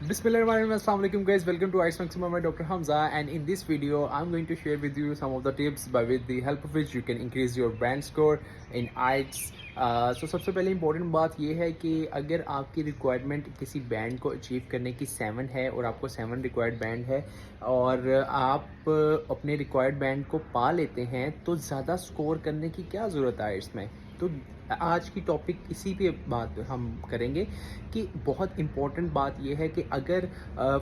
Bismillahirrahmanirrahim guys, welcome to ICE Maximum by Dr. Hamza, and in this video I'm going to share with you some of the tips by with the help of which you can increase your band score in IELTS. So सबसे पहले important बात ये है कि अगर आपकी requirement किसी band को अचीव करने की 7 है और आपको 7 रिक्वायर्ड बैंड है और आप अपने रिक्वायर्ड बैंड को पा लेते हैं तो ज़्यादा स्कोर करने की क्या ज़रूरत है इसमें। तो आज की टॉपिक इसी पे बात हम करेंगे कि बहुत इम्पोर्टेंट बात यह है कि अगर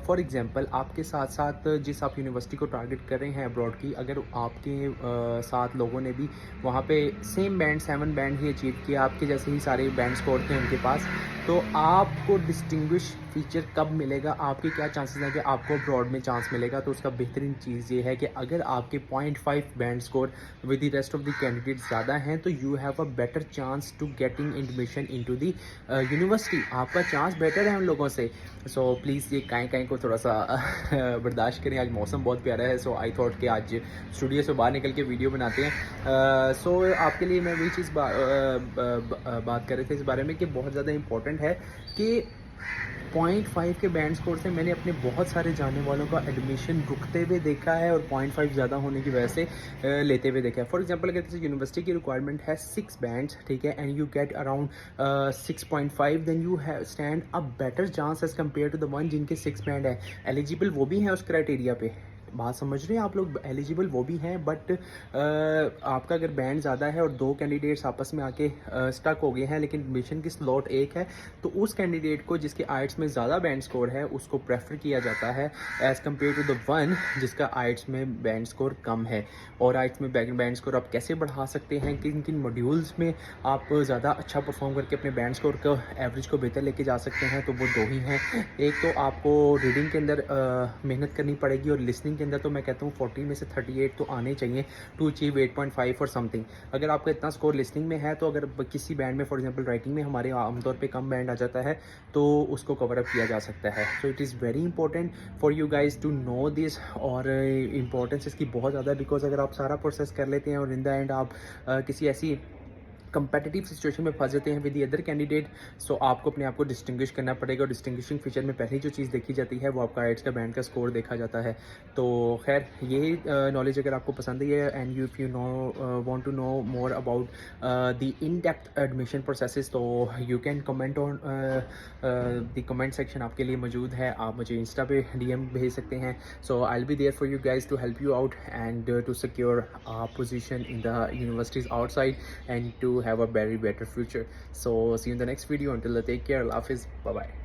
फॉर एग्जांपल आपके साथ साथ जिस आप यूनिवर्सिटी को टारगेट कर रहे हैं अब्रॉड की, अगर आपके साथ लोगों ने भी वहाँ पे सेम बैंड 7 बैंड ही अचीव किया, आपके जैसे ही सारे बैंड स्कोर थे उनके पास, तो आपको डिस्टिंग्विश फीचर कब मिलेगा, आपके क्या चांसेस हैं कि आपको अब्रॉड में चांस मिलेगा। तो उसका बेहतरीन चीज़ ये है कि अगर आपके 0.5 band score with the rest of the candidate ज़्यादा हैं तो you have a better chance to getting admission into the university. आपका चांस बेटर है उन लोगों से। सो प्लीज़ ये काएँ को थोड़ा सा बर्दाश्त करें। आज मौसम बहुत प्यारा है, सो आई थॉट कि आज स्टूडियो से बाहर निकल के वीडियो बनाते हैं। सो आपके लिए मैं वही चीज़ बात कर रहे थे इस बारे में कि बहुत ज़्यादा इंपॉर्टेंट है कि 0.5 के बैंड स्कोर से मैंने अपने बहुत सारे जानने वालों का एडमिशन रुकते हुए देखा है और 0.5 ज़्यादा होने की वजह से लेते हुए देखा है। फॉर एग्जांपल अगर किसी यूनिवर्सिटी की रिक्वायरमेंट है 6 बैंड्स, ठीक है, and you get around 6.5, then you have stand a better chance as compare to the one जिनके 6 बैंड है। एलिजिबल वो भी हैं उस क्राइटेरिया पे, बात समझ रहे हैं आप लोग, एलिजिबल वो भी हैं, बट आपका अगर बैंड ज़्यादा है और 2 कैंडिडेट्स आपस में आके स्टक हो गए हैं लेकिन एडमिशन की स्लॉट एक है, तो उस कैंडिडेट को जिसके आइट्स में ज़्यादा बैंड स्कोर है उसको प्रेफर किया जाता है as compare to the one जिसका आइट्स में बैंड स्कोर कम है। और आइट्स में बैंड स्कोर आप कैसे बढ़ा सकते हैं, किन किन मॉड्यूल्स में आप ज़्यादा अच्छा परफॉर्म करके अपने बैंड स्कोर को एवरेज को बेहतर लेके जा सकते हैं, तो वो 2 ही हैं। एक तो आपको रीडिंग के अंदर मेहनत करनी पड़ेगी और लिसनिंग अंदर तो मैं कहता हूँ 40 में से 38 तो आने चाहिए टू अचीव 8.5 और समथिंग। अगर आपका इतना स्कोर लिसनिंग में है तो अगर किसी बैंड में फॉर एग्जांपल राइटिंग में हमारे आमतौर पे कम बैंड आ जाता है तो उसको कवर अप किया जा सकता है। So it is very important for you guys to know this, और इंपॉर्टेंस इसकी बहुत ज़्यादा है बिकॉज अगर आप सारा प्रोसेस कर लेते हैं और इन द एंड आप किसी ऐसी कंपेटिटिव सिचुएशन में फंस जाते हैं विद द अदर कैंडिडेट, सो आपको अपने आप को डिस्टिंग्विश करना पड़ेगा। और डिस्टिंग्विशिंग फीचर में पहली जो चीज़ देखी जाती है वो आपका आइट्स का बैंड का स्कोर देखा जाता है। तो खैर ये नॉलेज अगर आपको पसंद है and you if you know want to know more about the in depth admission processes, तो you can comment on the comment section आपके लिए मौजूद है। आप मुझे इंस्टा पे DM भेज सकते हैं। So I will be there for you guys to help you out and to secure a position in the universities outside and to have a very better future. So see you in the next video. Until then, take care. Allah Hafiz. Bye bye.